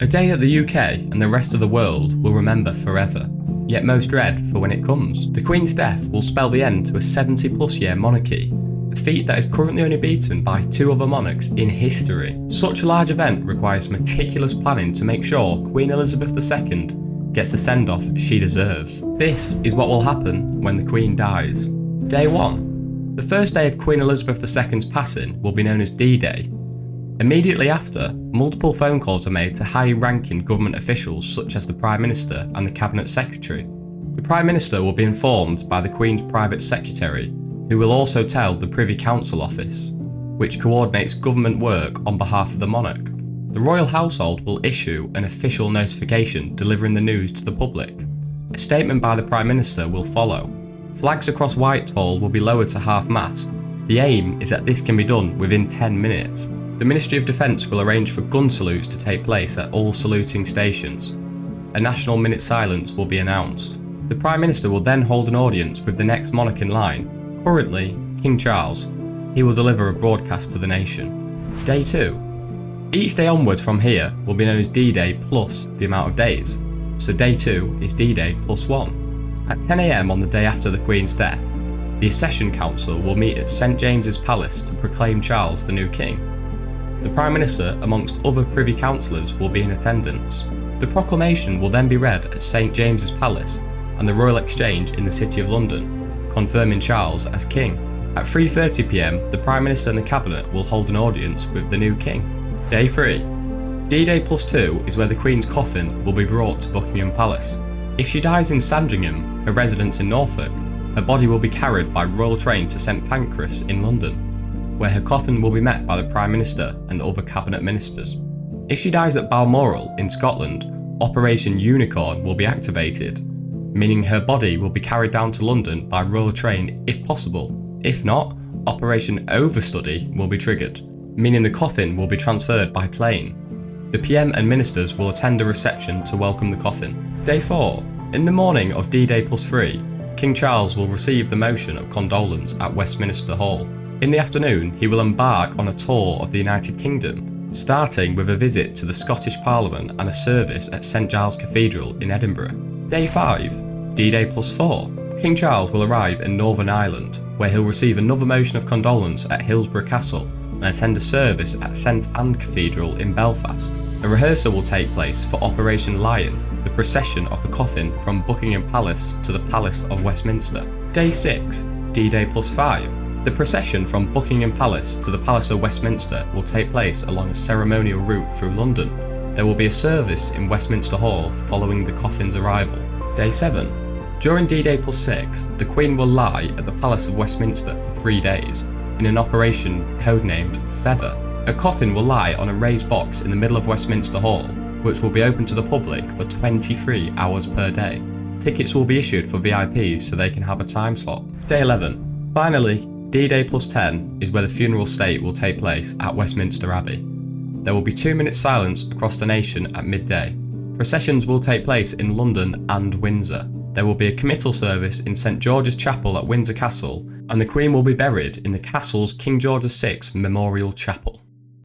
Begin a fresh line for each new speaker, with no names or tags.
A day that the UK and the rest of the world will remember forever, yet most dread for when it comes. The Queen's death will spell the end to a 70-plus year monarchy, a feat that is currently only beaten by 2 other monarchs in history. Such a large event requires meticulous planning to make sure Queen Elizabeth II gets the send-off she deserves. This is what will happen when the Queen dies. Day 1. The first day of Queen Elizabeth II's passing will be known as D-Day. Immediately after, multiple phone calls are made to high-ranking government officials such as the Prime Minister and the Cabinet Secretary. The Prime Minister will be informed by the Queen's private secretary, who will also tell the Privy Council Office, which coordinates government work on behalf of the monarch. The royal household will issue an official notification delivering the news to the public. A statement by the Prime Minister will follow. Flags across Whitehall will be lowered to half-mast. The aim is that this can be done within 10 minutes. The Ministry of Defence will arrange for gun salutes to take place at all saluting stations. A national minute silence will be announced. The Prime Minister will then hold an audience with the next monarch in line, currently King Charles. He will deliver a broadcast to the nation. Day 2. Each day onwards from here will be known as D-Day plus the amount of days. So Day 2 is D-Day plus 1. At 10 AM on the day after the Queen's death, the Accession Council will meet at St James's Palace to proclaim Charles the new King. The Prime Minister, amongst other Privy Councillors, will be in attendance. The proclamation will then be read at St James's Palace and the Royal Exchange in the City of London, confirming Charles as King. At 3:30 PM, the Prime Minister and the Cabinet will hold an audience with the new King. Day 3. D-Day plus 2 is where the Queen's coffin will be brought to Buckingham Palace. If she dies in Sandringham, her residence in Norfolk, her body will be carried by royal train to St Pancras in London, where her coffin will be met by the Prime Minister and other Cabinet Ministers. If she dies at Balmoral in Scotland, Operation Unicorn will be activated, meaning her body will be carried down to London by royal train if possible. If not, Operation Overstudy will be triggered, meaning the coffin will be transferred by plane. The PM and ministers will attend a reception to welcome the coffin. Day 4. In the morning of D-Day plus 3, King Charles will receive the motion of condolence at Westminster Hall. In the afternoon, he will embark on a tour of the United Kingdom, starting with a visit to the Scottish Parliament and a service at St Giles Cathedral in Edinburgh. Day 5. D-Day plus 4. King Charles will arrive in Northern Ireland, where he'll receive another motion of condolence at Hillsborough Castle and attend a service at St Anne Cathedral in Belfast. A rehearsal will take place for Operation Lion, the procession of the coffin from Buckingham Palace to the Palace of Westminster. Day 6. D-Day plus 5. The procession from Buckingham Palace to the Palace of Westminster will take place along a ceremonial route through London. There will be a service in Westminster Hall following the coffin's arrival. Day 7. During D-Day plus 6, the Queen will lie at the Palace of Westminster for 3 days, in an operation codenamed Feather. A coffin will lie on a raised box in the middle of Westminster Hall, which will be open to the public for 23 hours per day. Tickets will be issued for VIPs so they can have a time slot. Day 11. Finally, D-Day plus 10 is where the funeral state will take place at Westminster Abbey. There will be 2-minute silence across the nation at midday. Processions will take place in London and Windsor. There will be a committal service in St George's Chapel at Windsor Castle, and the Queen will be buried in the castle's King George VI Memorial Chapel.